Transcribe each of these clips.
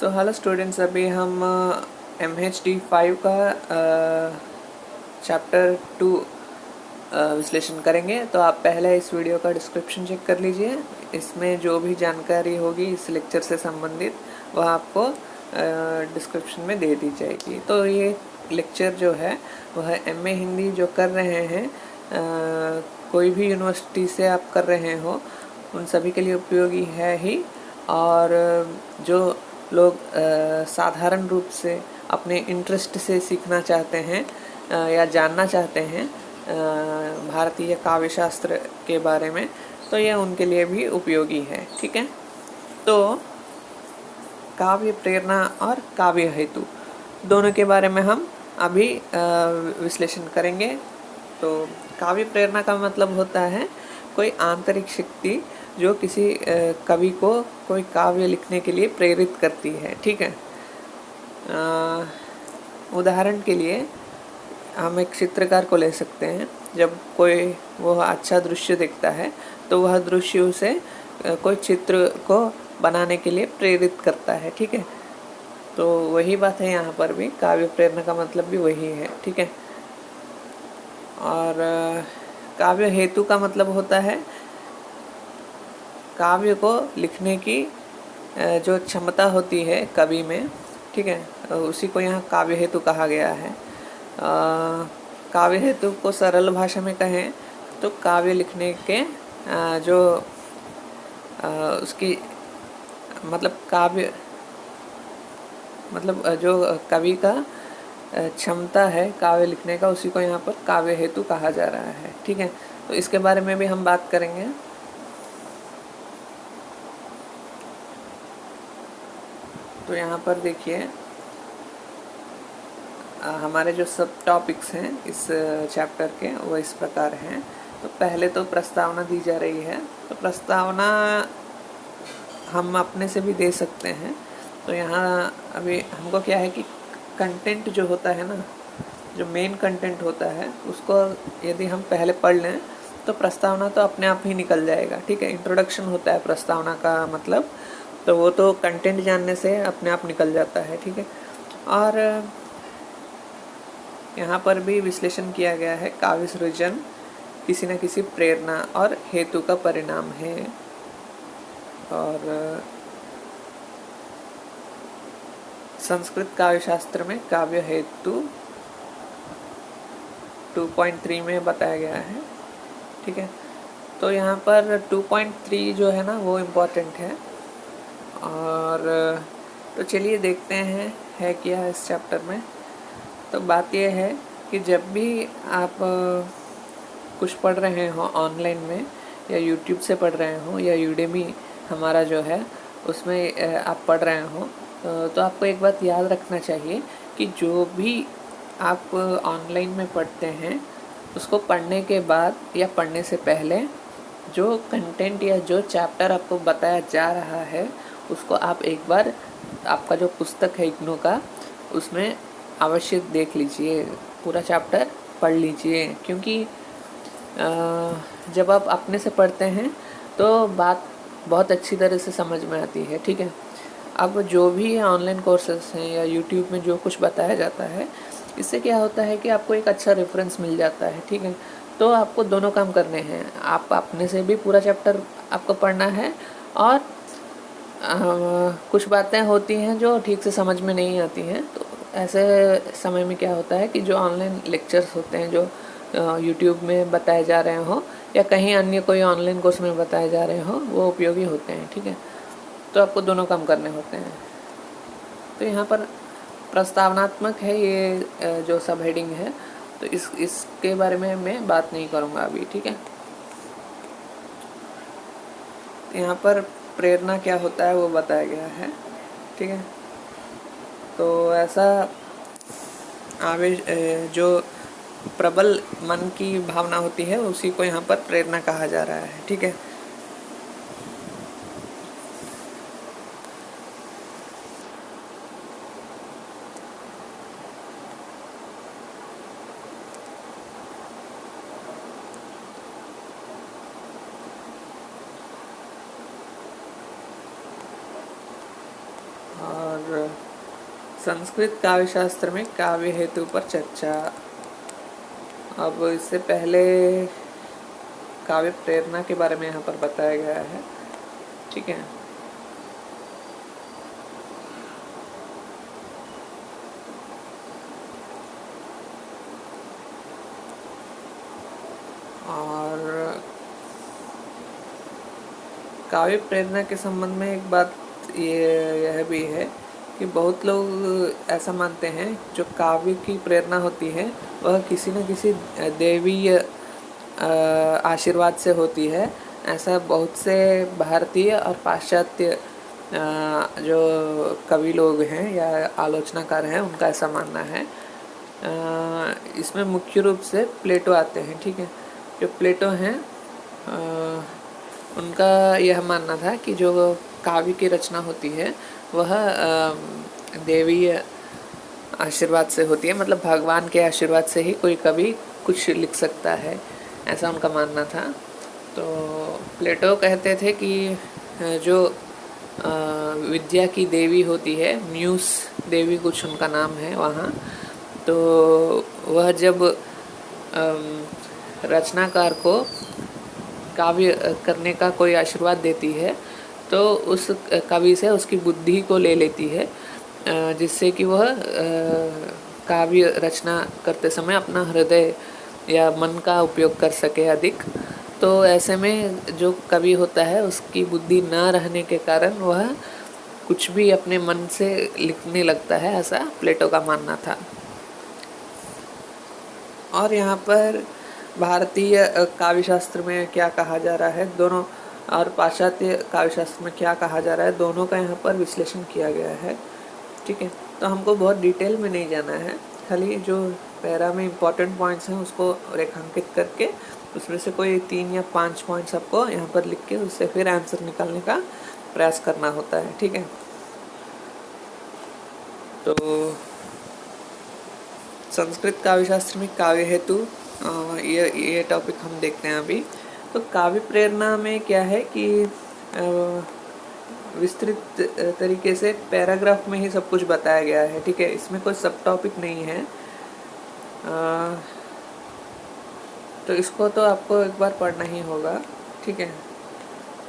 So hello students, अभी हम MHD 5 का चैप्टर 2 विश्लेषण करेंगे। तो आप पहले इस वीडियो का डिस्क्रिप्शन चेक कर लीजिए। इसमें जो भी जानकारी होगी इस लेक्चर से संबंधित वह आपको डिस्क्रिप्शन में दे दी जाएगी। तो ये लेक्चर जो है वह MA हिंदी जो कर रहे हैं, कोई भी यूनिवर्सिटी से आप कर रहे हो उन सभी के लिए उपयोगी है ही। और जो लोग साधारण रूप से अपने इंटरेस्ट से सीखना चाहते हैं या जानना चाहते हैं भारतीय काव्य शास्त्र के बारे में, तो यह उनके लिए भी उपयोगी है। ठीक है, तो काव्य प्रेरणा और काव्य हेतु दोनों के बारे में हम अभी विश्लेषण करेंगे। तो काव्य प्रेरणा का मतलब होता है कोई आंतरिक शक्ति जो किसी कवि को कोई काव्य लिखने के लिए प्रेरित करती है। ठीक है, उदाहरण के लिए हम एक चित्रकार को ले सकते हैं। जब कोई वह अच्छा दृश्य देखता है तो वह दृश्य उसे कोई चित्र को बनाने के लिए प्रेरित करता है। ठीक है, तो वही बात है यहाँ पर भी, काव्य प्रेरणा का मतलब भी वही है। ठीक है, और काव्य हेतु का मतलब होता है काव्य को लिखने की जो क्षमता होती है कवि में। ठीक है, उसी को यहाँ काव्य हेतु कहा गया है। काव्य हेतु को सरल भाषा में कहें तो काव्य लिखने के जो उसकी मतलब काव्य मतलब जो कवि का क्षमता है काव्य लिखने का, उसी को यहाँ पर काव्य हेतु कहा जा रहा है। ठीक है, तो इसके बारे में भी हम बात करेंगे। तो यहाँ पर देखिए हमारे जो सब टॉपिक्स हैं इस चैप्टर के वो इस प्रकार हैं। तो पहले तो प्रस्तावना दी जा रही है। तो प्रस्तावना हम अपने से भी दे सकते हैं। तो यहाँ अभी हमको क्या है कि कंटेंट जो होता है ना, जो मेन कंटेंट होता है उसको यदि हम पहले पढ़ लें तो प्रस्तावना तो अपने आप ही निकल जाएगा। ठीक है, इंट्रोडक्शन होता है प्रस्तावना का मतलब, तो वो तो कंटेंट जानने से अपने आप निकल जाता है। ठीक है, और यहाँ पर भी विश्लेषण किया गया है काव्य सृजन किसी न किसी प्रेरणा और हेतु का परिणाम है। और संस्कृत काव्य शास्त्र में काव्य हेतु 2.3 में बताया गया है। ठीक है, तो यहाँ पर 2.3 जो है ना वो इम्पोर्टेंट है। और तो चलिए देखते हैं है क्या इस चैप्टर में। तो बात यह है कि जब भी आप कुछ पढ़ रहे हो ऑनलाइन में या यूट्यूब से पढ़ रहे हो या यूडेमी हमारा जो है उसमें आप पढ़ रहे हो, तो आपको एक बात याद रखना चाहिए कि जो भी आप ऑनलाइन में पढ़ते हैं उसको पढ़ने के बाद या पढ़ने से पहले जो कंटेंट या जो चैप्टर आपको बताया जा रहा है उसको आप एक बार आपका जो पुस्तक है इग्नू का उसमें अवश्य देख लीजिए, पूरा चैप्टर पढ़ लीजिए। क्योंकि जब आप अपने से पढ़ते हैं तो बात बहुत अच्छी तरह से समझ में आती है। ठीक है, अब जो भी ऑनलाइन कोर्सेस हैं या यूट्यूब में जो कुछ बताया जाता है इससे क्या होता है कि आपको एक अच्छा रेफरेंस मिल जाता है। ठीक है, तो आपको दोनों काम करने हैं, आप अपने से भी पूरा चैप्टर आपको पढ़ना है और कुछ बातें होती हैं जो ठीक से समझ में नहीं आती हैं। तो ऐसे समय में क्या होता है कि जो ऑनलाइन लेक्चर्स होते हैं जो यूट्यूब में बताए जा रहे हो या कहीं अन्य कोई ऑनलाइन कोर्स में बताए जा रहे हो वो उपयोगी होते हैं। ठीक है, तो आपको दोनों काम करने होते हैं। तो यहाँ पर प्रस्तावनात्मक है ये जो सब हेडिंग है, तो इसके बारे में मैं बात नहीं करूँगा अभी। ठीक है, यहाँ पर प्रेरणा क्या होता है वो बताया गया है। ठीक है, तो ऐसा आवेश जो प्रबल मन की भावना होती है उसी को यहाँ पर प्रेरणा कहा जा रहा है। ठीक है, और संस्कृत काव्य शास्त्र में काव्य हेतु पर चर्चा। अब इससे पहले काव्य प्रेरणा के बारे में यहाँ पर बताया गया है, ठीक है। और काव्य प्रेरणा के संबंध में एक बात यह भी है कि बहुत लोग ऐसा मानते हैं जो काव्य की प्रेरणा होती है वह किसी न किसी देवीय आशीर्वाद से होती है। ऐसा बहुत से भारतीय और पाश्चात्य जो कवि लोग हैं या आलोचनाकार हैं उनका ऐसा मानना है। इसमें मुख्य रूप से प्लेटो आते हैं, ठीक है। जो प्लेटो हैं उनका यह मानना था कि जो काव्य की रचना होती है वह देवीय आशीर्वाद से होती है, मतलब भगवान के आशीर्वाद से ही कोई कवि कुछ लिख सकता है, ऐसा उनका मानना था। तो प्लेटो कहते थे कि जो विद्या की देवी होती है, म्यूस देवी कुछ उनका नाम है वहाँ, तो वह जब रचनाकार को काव्य करने का कोई आशीर्वाद देती है तो उस कवि से उसकी बुद्धि को ले लेती है, जिससे कि वह काव्य रचना करते समय अपना हृदय या मन का उपयोग कर सके अधिक। तो ऐसे में जो कवि होता है उसकी बुद्धि न रहने के कारण वह कुछ भी अपने मन से लिखने लगता है, ऐसा प्लेटो का मानना था। और यहाँ पर भारतीय काव्य शास्त्र में क्या कहा जा रहा है दोनों, और पाश्चात्य काव्य शास्त्र में क्या कहा जा रहा है, दोनों का यहाँ पर विश्लेषण किया गया है, ठीक है। तो हमको बहुत डिटेल में नहीं जाना है, खाली जो पैरा में इम्पोर्टेंट पॉइंट्स हैं उसको रेखांकित करके उसमें से कोई 3 या 5 पॉइंट्स आपको यहाँ पर लिख के उससे फिर आंसर निकालने का प्रयास करना होता है, ठीक है। तो संस्कृत काव्य शास्त्र में काव्य हेतु ये टॉपिक हम देखते हैं अभी। तो काव्य प्रेरणा में क्या है कि विस्तृत तरीके से पैराग्राफ में ही सब कुछ बताया गया है, ठीक है। इसमें कोई सब टॉपिक नहीं है। तो इसको तो आपको एक बार पढ़ना ही होगा, ठीक है।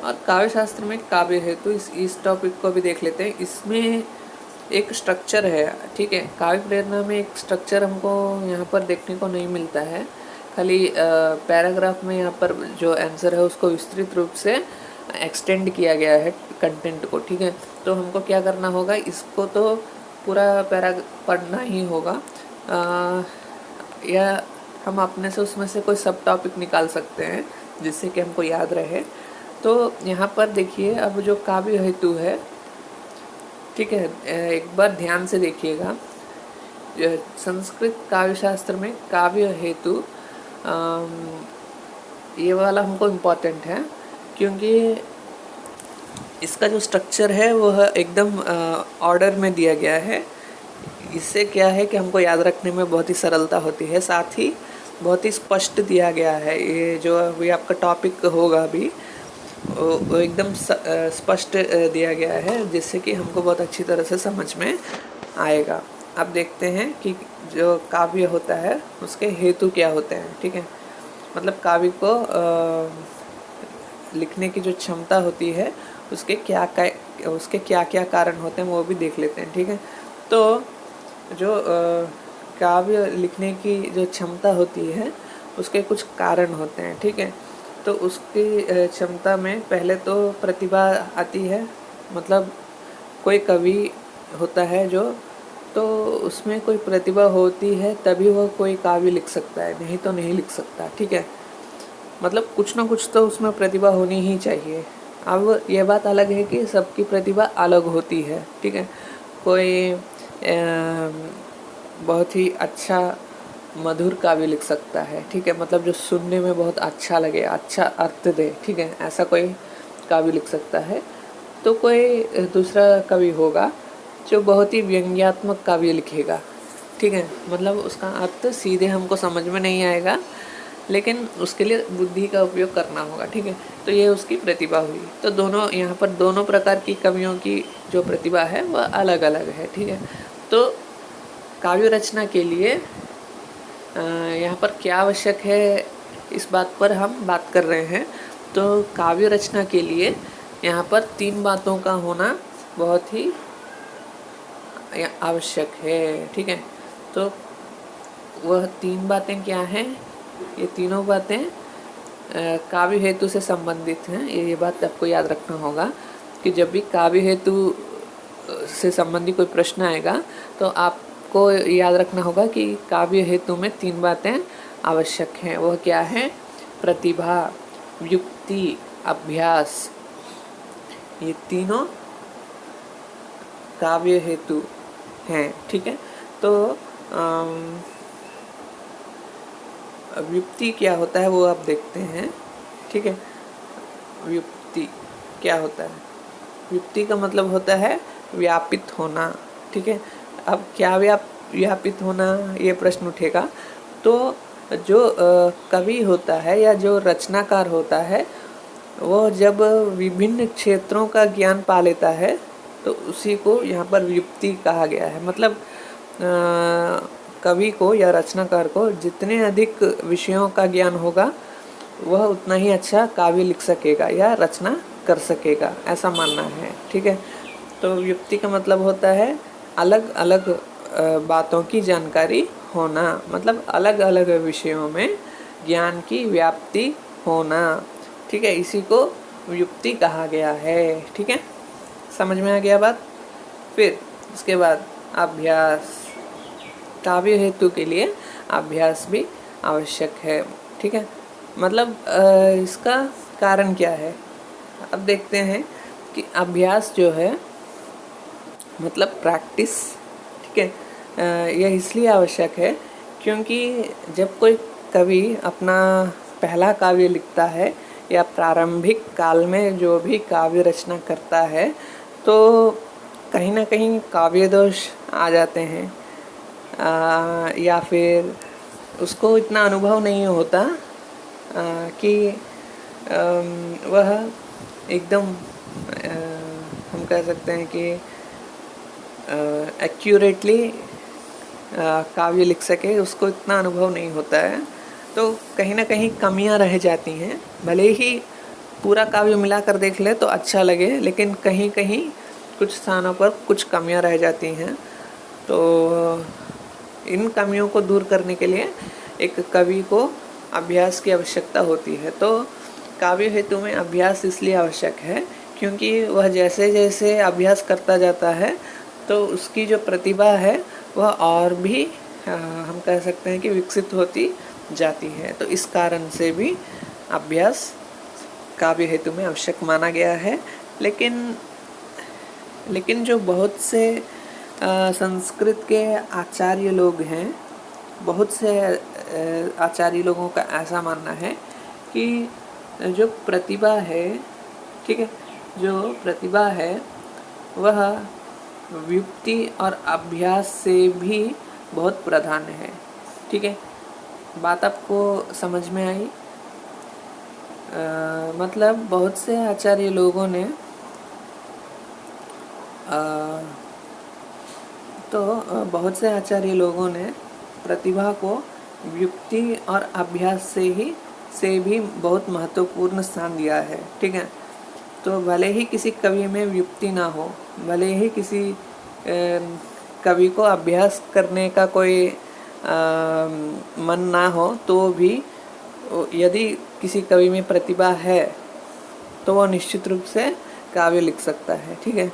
और काव्य शास्त्र में काव्य हेतु इस टॉपिक को भी देख लेते हैं। इसमें एक स्ट्रक्चर है, ठीक है। काव्य प्रेरणा में एक स्ट्रक्चर हमको यहाँ पर देखने को नहीं मिलता है, खाली पैराग्राफ में यहाँ पर जो आंसर है उसको विस्तृत रूप से एक्सटेंड किया गया है कंटेंट को, ठीक है। तो हमको क्या करना होगा, इसको तो पूरा पैरा पढ़ना ही होगा, या हम अपने से उसमें से कोई सब टॉपिक निकाल सकते हैं जिससे कि हमको याद रहे। तो यहाँ पर देखिए, अब जो काव्य हेतु है, ठीक है, एक बार ध्यान से देखिएगा। संस्कृत काव्य शास्त्र में काव्य हेतु ये वाला हमको इम्पोर्टेंट है, क्योंकि इसका जो स्ट्रक्चर है वह एकदम ऑर्डर में दिया गया है। इससे क्या है कि हमको याद रखने में बहुत ही सरलता होती है, साथ ही बहुत ही स्पष्ट दिया गया है। ये जो अभी आपका टॉपिक होगा अभी वो एकदम स्पष्ट दिया गया है, जिससे कि हमको बहुत अच्छी तरह से समझ में आएगा। अब देखते हैं कि जो काव्य होता है उसके हेतु क्या होते हैं, ठीक है। मतलब काव्य को लिखने की जो क्षमता होती है उसके क्या क्या कारण होते हैं वो भी देख लेते हैं, ठीक है। तो जो काव्य लिखने की जो क्षमता होती है उसके कुछ कारण होते हैं, ठीक है। तो उसकी क्षमता में पहले तो प्रतिभा आती है, मतलब कोई कवि होता है जो, तो उसमें कोई प्रतिभा होती है तभी वह कोई काव्य लिख सकता है, नहीं तो नहीं लिख सकता, ठीक है। मतलब कुछ ना कुछ तो उसमें प्रतिभा होनी ही चाहिए। अब यह बात अलग है कि सबकी प्रतिभा अलग होती है, ठीक है। कोई बहुत ही अच्छा मधुर काव्य लिख सकता है, ठीक है, मतलब जो सुनने में बहुत अच्छा लगे, अच्छा अर्थ दे, ठीक है, ऐसा कोई काव्य लिख सकता है। तो कोई दूसरा कवि होगा जो बहुत ही व्यंग्यात्मक काव्य लिखेगा, ठीक है, मतलब उसका अर्थ सीधे हमको समझ में नहीं आएगा, लेकिन उसके लिए बुद्धि का उपयोग करना होगा, ठीक है। तो ये उसकी प्रतिभा हुई। तो दोनों यहाँ पर दोनों प्रकार की कवियों की जो प्रतिभा है वह अलग अलग है, ठीक है। तो काव्य रचना के लिए यहाँ पर क्या आवश्यक है, इस बात पर हम बात कर रहे हैं। तो काव्य रचना के लिए यहाँ पर 3 बातों का होना बहुत ही आवश्यक है, ठीक है। तो वह 3 बातें क्या हैं? ये तीनों बातें काव्य हेतु से संबंधित हैं। ये बात आपको याद रखना होगा कि जब भी काव्य हेतु से संबंधित कोई प्रश्न आएगा तो आपको याद रखना होगा कि काव्य हेतु में 3 बातें आवश्यक हैं। वह क्या है? प्रतिभा, युक्ति, अभ्यास। ये तीनों काव्य हेतु हैं, ठीक है। तो व्युक्ति क्या होता है वो आप देखते हैं, ठीक है। व्युक्ति क्या होता है? व्युक्ति का मतलब होता है व्यापित होना, ठीक है। अब क्या व्यापित होना, ये प्रश्न उठेगा। तो जो कवि होता है या जो रचनाकार होता है वो जब विभिन्न क्षेत्रों का ज्ञान पा लेता है तो उसी को यहाँ पर व्युक्ति कहा गया है। मतलब कवि को या रचनाकार को जितने अधिक विषयों का ज्ञान होगा वह उतना ही अच्छा काव्य लिख सकेगा या रचना कर सकेगा, ऐसा मानना है, ठीक है। तो व्युक्ति का मतलब होता है अलग अलग बातों की जानकारी होना, मतलब अलग अलग विषयों में ज्ञान की व्याप्ति होना, ठीक है। इसी को व्युक्ति कहा गया है, ठीक है। समझ में आ गया बात? फिर इसके बाद अभ्यास। काव्य हेतु के लिए अभ्यास भी आवश्यक है, ठीक है। मतलब इसका कारण क्या है? अब देखते हैं कि अभ्यास जो है मतलब प्रैक्टिस, ठीक है। यह इसलिए आवश्यक है क्योंकि जब कोई कवि अपना पहला काव्य लिखता है या प्रारंभिक काल में जो भी काव्य रचना करता है तो कहीं ना कहीं काव्य दोष आ जाते हैं, या फिर उसको इतना अनुभव नहीं होता कि वह एकदम हम कह सकते हैं कि एक्यूरेटली काव्य लिख सके, उसको इतना अनुभव नहीं होता है। तो कहीं ना कहीं कमियां रह जाती हैं। भले ही पूरा काव्य मिला कर देख ले तो अच्छा लगे, लेकिन कहीं कहीं कुछ स्थानों पर कुछ कमियां रह जाती हैं। तो इन कमियों को दूर करने के लिए एक कवि को अभ्यास की आवश्यकता होती है। तो काव्य हेतु में अभ्यास इसलिए आवश्यक है क्योंकि वह जैसे जैसे अभ्यास करता जाता है तो उसकी जो प्रतिभा है वह और भी हम कह सकते हैं कि विकसित होती जाती है। तो इस कारण से भी अभ्यास काव्य हेतु में आवश्यक माना गया है। लेकिन जो बहुत से संस्कृत के आचार्य लोग हैं, बहुत से आचार्य लोगों का ऐसा मानना है कि जो प्रतिभा है, ठीक है, जो प्रतिभा है वह व्युक्ति और अभ्यास से भी बहुत प्रधान है, ठीक है। बात आपको समझ में आई? मतलब बहुत से आचार्य लोगों ने बहुत से आचार्य लोगों ने प्रतिभा को व्युक्ति और अभ्यास से भी बहुत महत्वपूर्ण स्थान दिया है, ठीक है। तो भले ही किसी कवि में व्युक्ति ना हो, भले ही किसी कवि को अभ्यास करने का कोई मन ना हो, तो भी यदि किसी कवि में प्रतिभा है तो वह निश्चित रूप से काव्य लिख सकता है, ठीक है।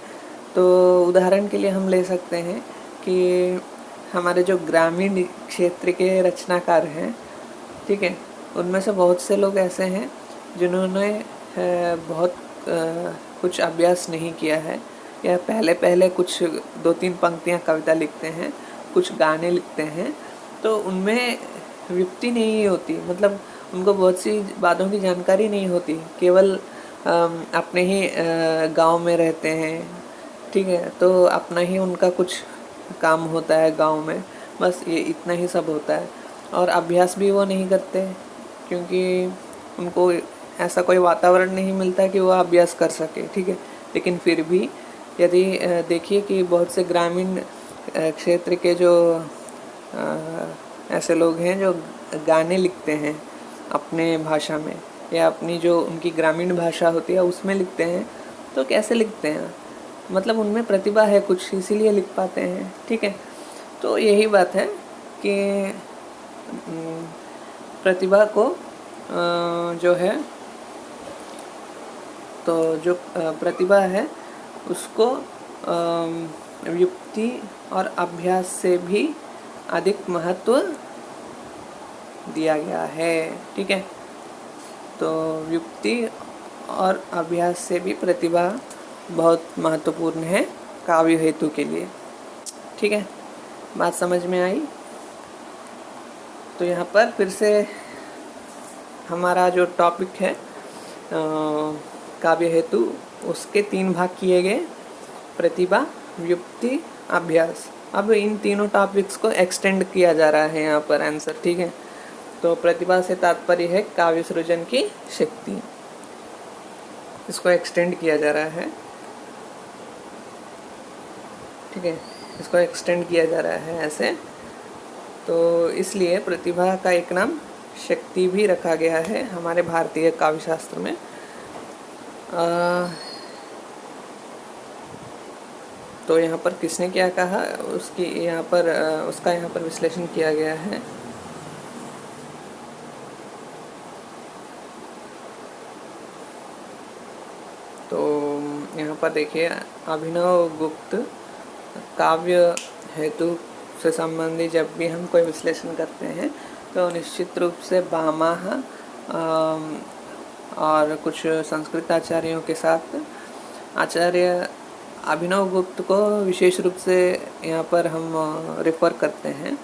तो उदाहरण के लिए हम ले सकते हैं कि हमारे जो ग्रामीण क्षेत्र के रचनाकार हैं, ठीक है, उनमें से बहुत से लोग ऐसे हैं जिन्होंने बहुत कुछ अभ्यास नहीं किया है, या पहले कुछ 2-3 पंक्तियाँ कविता लिखते हैं, कुछ गाने लिखते हैं, तो उनमें व्युक्ति नहीं होती। मतलब उनको बहुत सी बातों की जानकारी नहीं होती, केवल अपने ही गांव में रहते हैं, ठीक है। तो अपना ही उनका कुछ काम होता है गांव में, बस ये इतना ही सब होता है, और अभ्यास भी वो नहीं करते, क्योंकि उनको ऐसा कोई वातावरण नहीं मिलता कि वो अभ्यास कर सके, ठीक है। लेकिन फिर भी यदि देखिए कि बहुत से ग्रामीण क्षेत्र के जो ऐसे लोग हैं जो गाने लिखते हैं अपने भाषा में, या अपनी जो उनकी ग्रामीण भाषा होती है उसमें लिखते हैं, तो कैसे लिखते हैं, मतलब उनमें प्रतिभा है कुछ, इसीलिए लिख पाते हैं, ठीक है। तो यही बात है कि प्रतिभा को जो है, तो जो प्रतिभा है उसको युक्ति और अभ्यास से भी अधिक महत्व दिया गया है, ठीक है। तो युक्ति और अभ्यास से भी प्रतिभा बहुत महत्वपूर्ण है काव्य हेतु के लिए, ठीक है। बात समझ में आई? तो यहाँ पर फिर से हमारा जो टॉपिक है काव्य हेतु, उसके 3 भाग किए गए, प्रतिभा, युक्ति, अभ्यास। अब इन तीनों टॉपिक्स को एक्सटेंड किया जा रहा है यहाँ पर आंसर, ठीक है। तो प्रतिभा से तात्पर्य है काव्य सृजन की शक्ति, इसको एक्सटेंड किया जा रहा है, ठीक है। इसको एक्सटेंड किया जा रहा है ऐसे, तो इसलिए प्रतिभा का एक नाम शक्ति भी रखा गया है हमारे भारतीय काव्य शास्त्र में। तो यहाँ पर किसने क्या कहा उसकी यहाँ पर उसका यहाँ पर विश्लेषण किया गया है। तो यहाँ पर देखिए, अभिनव गुप्त काव्य हेतु से संबंधित जब भी हम कोई विश्लेषण करते हैं तो निश्चित रूप से भामाह और कुछ संस्कृत आचार्यों के साथ आचार्य अभिनव गुप्त को विशेष रूप से यहाँ पर हम रेफर करते हैं,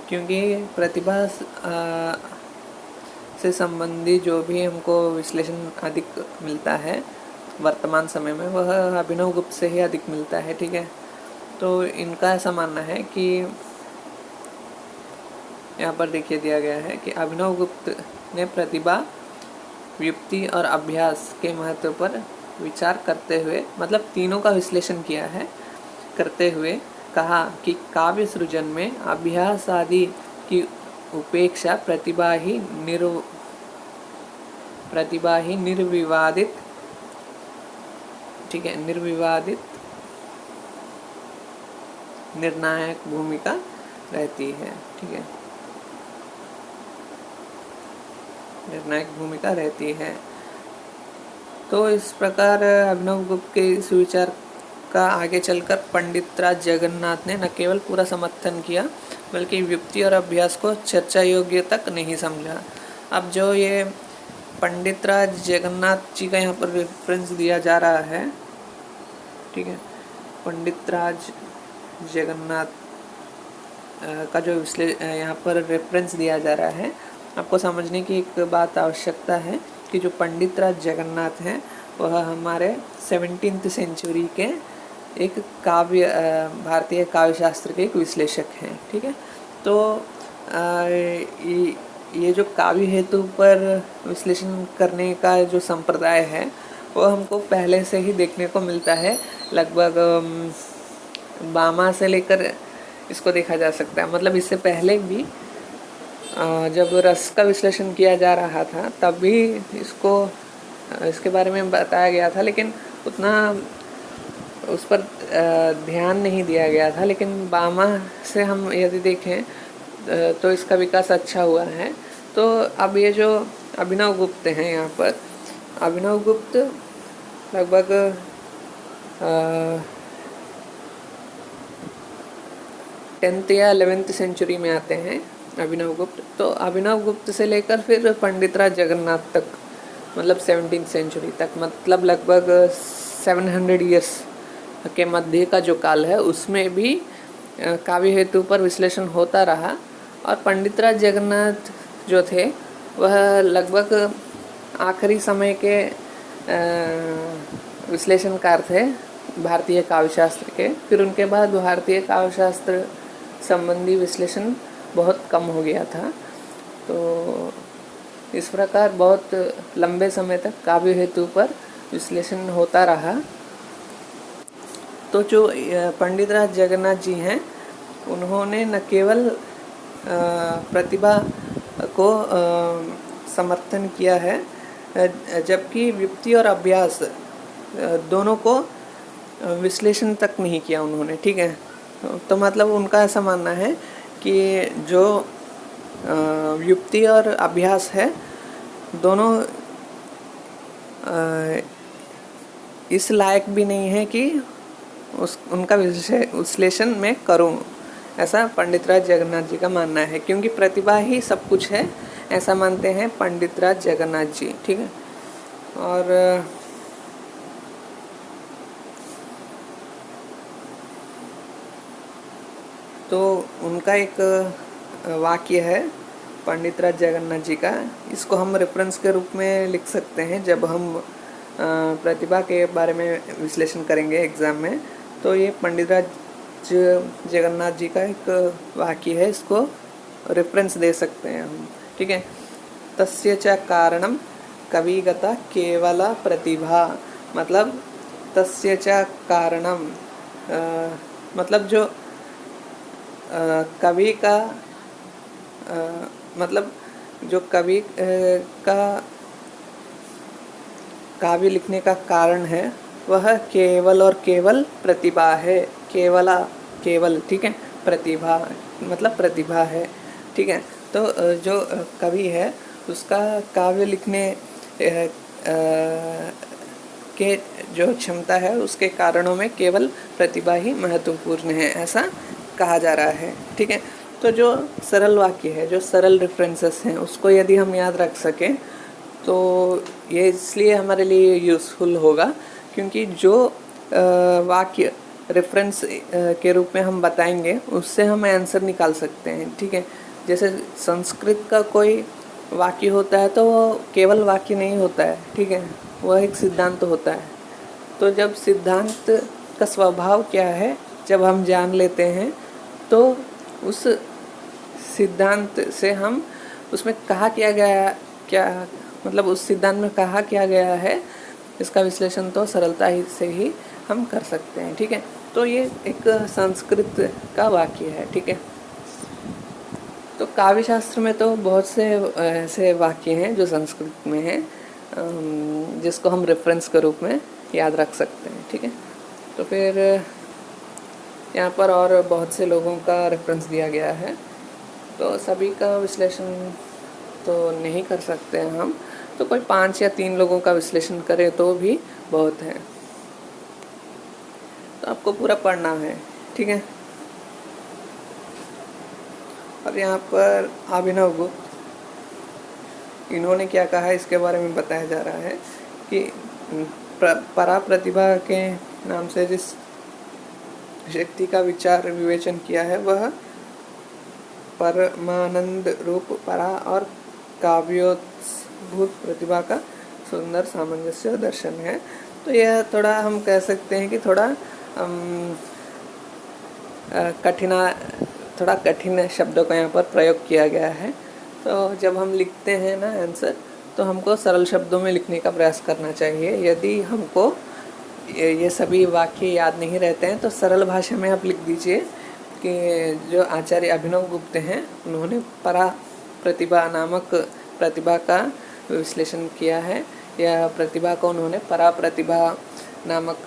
क्योंकि प्रतिभा से संबंधित जो भी हमको विश्लेषण अधिक मिलता है वर्तमान समय में, वह अभिनव गुप्त से ही अधिक मिलता है, ठीक है। तो इनका ऐसा मानना है कि यहाँ पर देखिए दिया गया है कि अभिनव गुप्त ने प्रतिभा, युक्ति और अभ्यास के महत्व पर विचार करते हुए, मतलब तीनों का विश्लेषण किया है, करते हुए कहा कि काव्य सृजन में अभ्यास आदि की उपेक्षा प्रतिभा ही निर्विवादित, ठीक है, निर्विवादित निर्णायक भूमिका रहती है, ठीक है, निर्णायक भूमिका रहती है। तो इस प्रकार अभिनव गुप्त के इस विचार का आगे चलकर पंडितराज जगन्नाथ ने न केवल पूरा समर्थन किया बल्कि युक्ति और अभ्यास को चर्चा योग्य तक नहीं समझा। अब जो ये पंडितराज जगन्नाथ जी का यहाँ पर रेफरेंस दिया जा रहा है, ठीक है, पंडितराज जगन्नाथ का जो यहाँ पर रेफरेंस दिया जा रहा है, आपको समझने की एक बात आवश्यकता है कि जो पंडितराज जगन्नाथ हैं वह हमारे 17th सेंचुरी के एक काव्य भारतीय काव्य शास्त्र के एक विश्लेषक हैं, ठीक है। तो ये जो काव्य हेतु पर विश्लेषण करने का जो संप्रदाय है वो हमको पहले से ही देखने को मिलता है, लगभग बामा से लेकर इसको देखा जा सकता है। मतलब इससे पहले भी जब रस का विश्लेषण किया जा रहा था तब भी इसके बारे में बताया गया था, लेकिन उतना उस पर ध्यान नहीं दिया गया था। लेकिन बामा से हम यदि देखें तो इसका विकास अच्छा हुआ है। तो अब ये जो अभिनव गुप्त हैं, यहाँ पर अभिनव गुप्त लगभग 10th या 11th सेंचुरी में आते हैं अभिनव गुप्त। तो अभिनव गुप्त से लेकर फिर पंडितराज जगन्नाथ तक, मतलब 17th सेंचुरी तक, मतलब लगभग 700 ईयर्स के मध्य का जो काल है उसमें भी काव्य हेतु पर विश्लेषण होता रहा। और पंडितराज जगन्नाथ जो थे वह लगभग आखिरी समय के विश्लेषणकार थे भारतीय काव्यशास्त्र के। फिर उनके बाद भारतीय काव्यशास्त्र संबंधी विश्लेषण बहुत कम हो गया था। तो इस प्रकार बहुत लंबे समय तक काव्य हेतु पर विश्लेषण होता रहा। तो जो पंडित राज जगन्नाथ जी हैं, उन्होंने न केवल प्रतिभा को समर्थन किया है, जबकि युक्ति और अभ्यास दोनों को विश्लेषण तक नहीं किया उन्होंने। ठीक है, तो मतलब उनका ऐसा मानना है कि जो युक्ति और अभ्यास है, दोनों इस लायक भी नहीं है कि उनका विश्लेषण मैं करूं। ऐसा पंडित राज जगन्नाथ जी का मानना है, क्योंकि प्रतिभा ही सब कुछ है, ऐसा मानते हैं पंडित राज जगन्नाथ जी। ठीक है, और तो उनका एक वाक्य है पंडित राज जगन्नाथ जी का, इसको हम रेफरेंस के रूप में लिख सकते हैं जब हम प्रतिभा के बारे में विश्लेषण करेंगे एग्ज़ाम में। तो ये पंडित राज जगन्नाथ जी का एक वाक्य है, इसको रेफरेंस दे सकते हैं हम। ठीक है, तस्य च कारणम कविगता केवला प्रतिभा, मतलब तस्य च कारणम मतलब जो कवि का मतलब जो कवि का काव्य लिखने का कारण है, वह केवल और केवल प्रतिभा है। केवल, ठीक है, प्रतिभा मतलब प्रतिभा है। ठीक है, तो जो कवि है उसका काव्य लिखने के जो क्षमता है, उसके कारणों में केवल प्रतिभा ही महत्वपूर्ण है, ऐसा कहा जा रहा है। ठीक है, तो जो सरल वाक्य है, जो सरल रेफरेंसेस हैं, उसको यदि हम याद रख सकें तो ये इसलिए हमारे लिए यूज़फुल होगा, क्योंकि जो वाक्य रेफरेंस के रूप में हम बताएंगे, उससे हम आंसर निकाल सकते हैं। ठीक है, जैसे संस्कृत का कोई वाक्य होता है तो वो केवल वाक्य नहीं होता है। ठीक है, वह एक सिद्धांत होता है। तो जब सिद्धांत का स्वभाव क्या है जब हम जान लेते हैं, तो उस सिद्धांत से हम उसमें कहा किया गया क्या, मतलब उस सिद्धांत में कहा क्या गया है, इसका विश्लेषण तो सरलता ही से ही हम कर सकते हैं। ठीक है, तो ये एक संस्कृत का वाक्य है। ठीक है, तो काव्य शास्त्र में तो बहुत से ऐसे वाक्य हैं जो संस्कृत में हैं, जिसको हम रेफरेंस के रूप में याद रख सकते हैं। ठीक है, तो फिर यहाँ पर और बहुत से लोगों का रेफरेंस दिया गया है, तो सभी का विश्लेषण तो नहीं कर सकते हैं हम, तो कोई 5 या 3 लोगों का विश्लेषण करें तो भी बहुत है। तो आपको पूरा पढ़ना है। ठीक है, और यहाँ पर अभिनव गुप्त, इन्होंने क्या कहा है इसके बारे में बताया जा रहा है कि परा प्रतिभा के नाम से जिस शक्ति का विचार विवेचन किया है, वह परमानंद रूप परा और काव्योद्भूत प्रतिभा का सुंदर सामंजस्य दर्शन है। तो यह थोड़ा हम कह सकते हैं कि थोड़ा कठिन शब्दों का यहाँ पर प्रयोग किया गया है। तो जब हम लिखते हैं ना आंसर, तो हमको सरल शब्दों में लिखने का प्रयास करना चाहिए। यदि हमको ये सभी वाक्य याद नहीं रहते हैं, तो सरल भाषा में आप लिख दीजिए कि जो आचार्य अभिनव गुप्त हैं, उन्होंने परा प्रतिभा नामक प्रतिभा का विश्लेषण किया है, या प्रतिभा को उन्होंने परा प्रतिभा नामक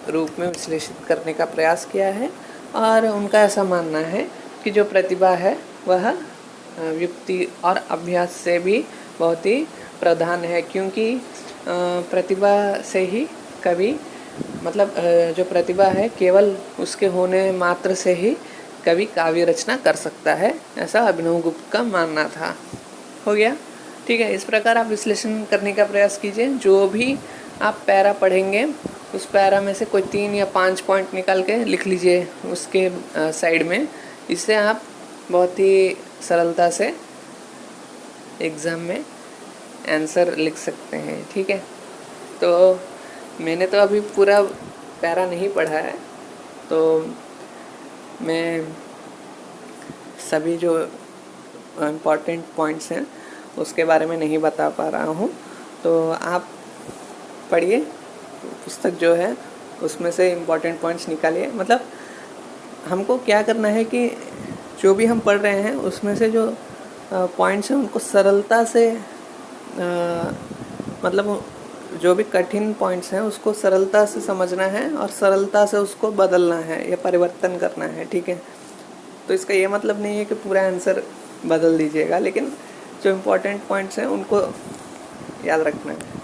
रूप में विश्लेषित करने का प्रयास किया है। और उनका ऐसा मानना है कि जो प्रतिभा है वह युक्ति और अभ्यास से भी बहुत ही प्रधान है, क्योंकि प्रतिभा से ही कवि मतलब जो प्रतिभा है, केवल उसके होने मात्र से ही कवि काव्य रचना कर सकता है, ऐसा अभिनव गुप्त का मानना था। हो गया, ठीक है। इस प्रकार आप विश्लेषण करने का प्रयास कीजिए। जो भी आप पैरा पढ़ेंगे, उस पैरा में से कोई 3 या 5 पॉइंट निकाल के लिख लीजिए उसके साइड में। इससे आप बहुत ही सरलता से एग्ज़ाम में आंसर लिख सकते हैं, ठीक है। तो मैंने तो अभी पूरा पैरा नहीं पढ़ा है, तो मैं सभी जो इम्पॉर्टेंट पॉइंट्स हैं उसके बारे में नहीं बता पा रहा हूँ। तो आप पढ़िए पुस्तक जो है, उसमें से इम्पॉर्टेंट पॉइंट्स निकालिए। मतलब हमको क्या करना है कि जो भी हम पढ़ रहे हैं उसमें से जो पॉइंट्स हैं उनको सरलता से मतलब जो भी कठिन पॉइंट्स हैं उसको सरलता से समझना है और सरलता से उसको बदलना है या परिवर्तन करना है, ठीक है। तो इसका ये मतलब नहीं है कि पूरा आंसर बदल दीजिएगा, लेकिन जो इम्पोर्टेंट पॉइंट्स हैं उनको याद रखना है।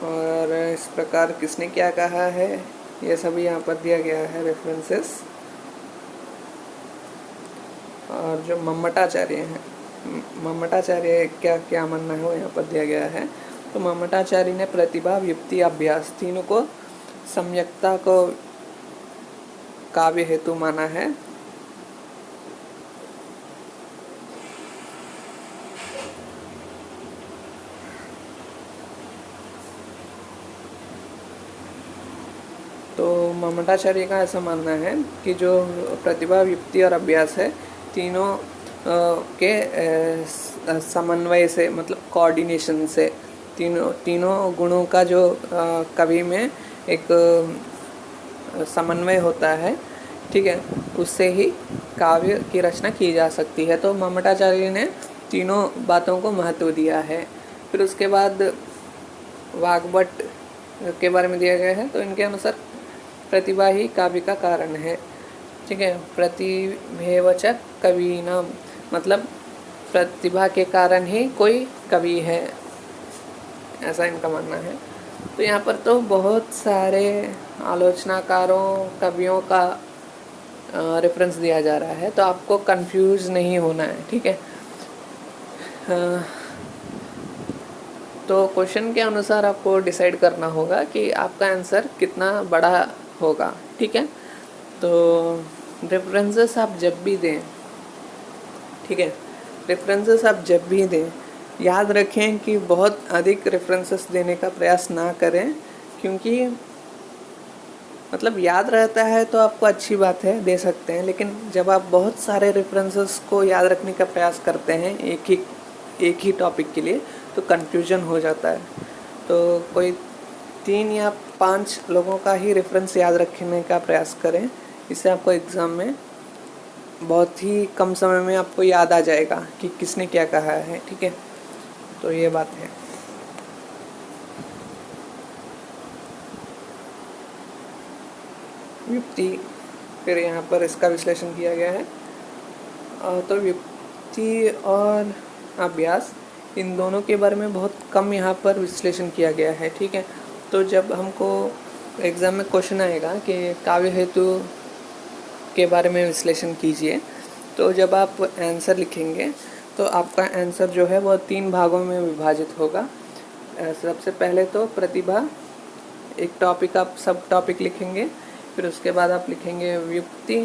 और इस प्रकार किसने क्या कहा है ये सभी यहाँ पर दिया गया है रेफरेंसेस। और जो मम्मटाचार्य हैं, मम्मटाचार्य क्या क्या मानना है वो यहाँ पर दिया गया है। तो मम्मटाचार्य ने प्रतिभा, युक्ति, अभ्यास तीनों को सम्यक्ता को काव्य हेतु माना है। तो मम्मटाचार्य का ऐसा मानना है कि जो प्रतिभा, युक्ति और अभ्यास है तीनों के समन्वय से, मतलब कोऑर्डिनेशन से, तीनों गुणों का जो कवि में एक समन्वय होता है, ठीक है, उससे ही काव्य की रचना की जा सकती है। तो मम्मटाचार्य ने तीनों बातों को महत्व दिया है। फिर उसके बाद वाग्भट के बारे में दिया गया है। तो इनके अनुसार प्रतिभा ही काव्य का कारण है, ठीक है। प्रतिभेवच कवीनाम, मतलब प्रतिभा के कारण ही कोई कवि है, ऐसा इनका मानना है। तो यहाँ पर तो बहुत सारे आलोचनाकारों, कवियों का रेफरेंस दिया जा रहा है, तो आपको कंफ्यूज नहीं होना है, ठीक है। तो क्वेश्चन के अनुसार आपको डिसाइड करना होगा कि आपका आंसर कितना बड़ा होगा, ठीक है। तो रेफरेंसेस आप जब भी दें, ठीक है, रेफरेंसेस आप जब भी दें, याद रखें कि बहुत अधिक रेफरेंसेस देने का प्रयास ना करें, क्योंकि मतलब याद रहता है तो आपको अच्छी बात है, दे सकते हैं, लेकिन जब आप बहुत सारे रेफरेंसेस को याद रखने का प्रयास करते हैं एक ही टॉपिक के लिए, तो कन्फ्यूजन हो जाता है। तो कोई 3 या 5 लोगों का ही रेफरेंस याद रखने का प्रयास करें, इससे आपको एग्ज़ाम में बहुत ही कम समय में आपको याद आ जाएगा कि किसने क्या कहा है, ठीक है। तो ये बात है। युक्ति, फिर यहाँ पर इसका विश्लेषण किया गया है। तो युक्ति और अभ्यास, इन दोनों के बारे में बहुत कम यहाँ पर विश्लेषण किया गया है, ठीक है। तो जब हमको एग्ज़ाम में क्वेश्चन आएगा कि काव्य हेतु के बारे में विश्लेषण कीजिए, तो जब आप आंसर लिखेंगे तो आपका आंसर जो है वो 3 भागों में विभाजित होगा। सबसे पहले तो प्रतिभा, एक टॉपिक आप सब टॉपिक लिखेंगे, फिर उसके बाद आप लिखेंगे युक्ति,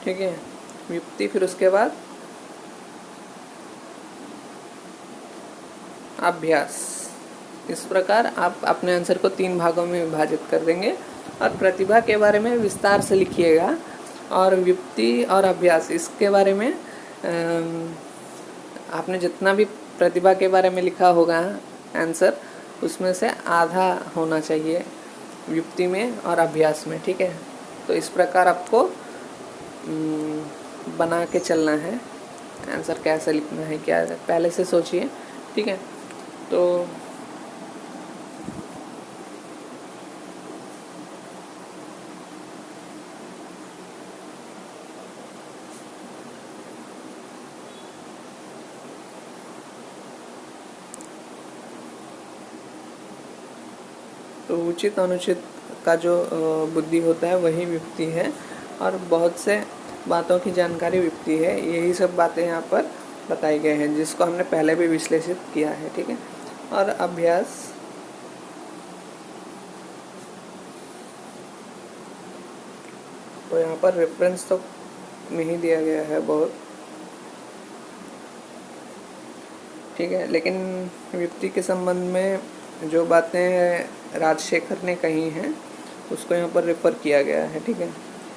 ठीक है, युक्ति, फिर उसके बाद अभ्यास। इस प्रकार आप अपने आंसर को 3 भागों में विभाजित कर देंगे और प्रतिभा के बारे में विस्तार से लिखिएगा, और युक्ति और अभ्यास इसके बारे में आपने जितना भी प्रतिभा के बारे में लिखा होगा आंसर, उसमें से आधा होना चाहिए युक्ति में और अभ्यास में, ठीक है। तो इस प्रकार आपको बना के चलना है, आंसर कैसे लिखना है क्या है, पहले से सोचिए, ठीक है। तो उचित अनुचित का जो बुद्धि होता है वही युक्ति है, और बहुत से बातों की जानकारी युक्ति है। यही सब बातें यहाँ पर बताई गई हैं जिसको हमने पहले भी विश्लेषित किया है, ठीक है। और अभ्यास, तो यहाँ पर रेफरेंस तो नहीं दिया गया है बहुत, ठीक है, लेकिन युक्ति के संबंध में जो बातें राजशेखर ने कही हैं उसको यहाँ पर रेफर किया गया है, ठीक है।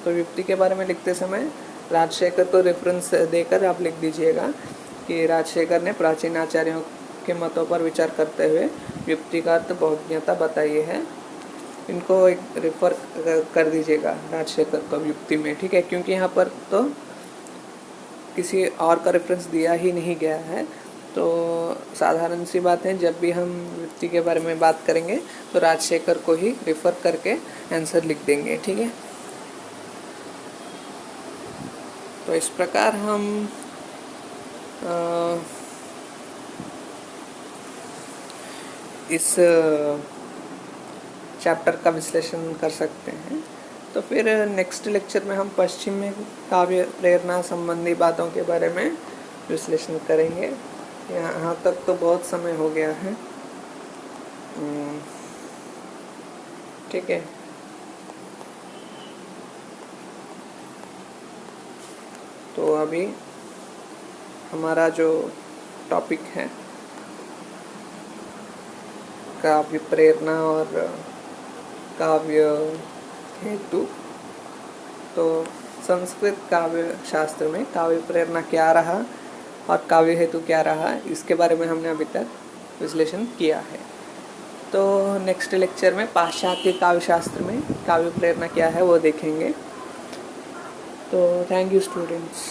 तो युक्ति के बारे में लिखते समय राजशेखर को रेफरेंस देकर आप लिख दीजिएगा कि राजशेखर ने प्राचीन आचार्यों के मतों पर विचार करते हुए युक्ति का अर्थ बहुज्ञता बताई है। इनको एक रेफर कर दीजिएगा राजशेखर को युक्ति में, ठीक है, क्योंकि यहाँ पर तो किसी और का रेफरेंस दिया ही नहीं गया है। तो साधारण सी बात है, जब भी हम युक्ति के बारे में बात करेंगे तो राजशेखर को ही रेफर करके आंसर लिख देंगे, ठीक है। तो इस प्रकार हम इस चैप्टर का विश्लेषण कर सकते हैं। तो फिर नेक्स्ट लेक्चर में हम पश्चिमी काव्य प्रेरणा संबंधी बातों के बारे में विश्लेषण करेंगे। यहाँ तक तो बहुत समय हो गया है, ठीक है। तो अभी हमारा जो टॉपिक है काव्य प्रेरणा और काव्य हेतु, तो संस्कृत काव्य शास्त्र में काव्य प्रेरणा क्या रहा और काव्य हेतु क्या रहा, इसके बारे में हमने अभी तक विश्लेषण किया है। तो नेक्स्ट लेक्चर में पाश्चात्य काव्य शास्त्र में काव्य प्रेरणा क्या है वो देखेंगे। तो थैंक यू स्टूडेंट्स।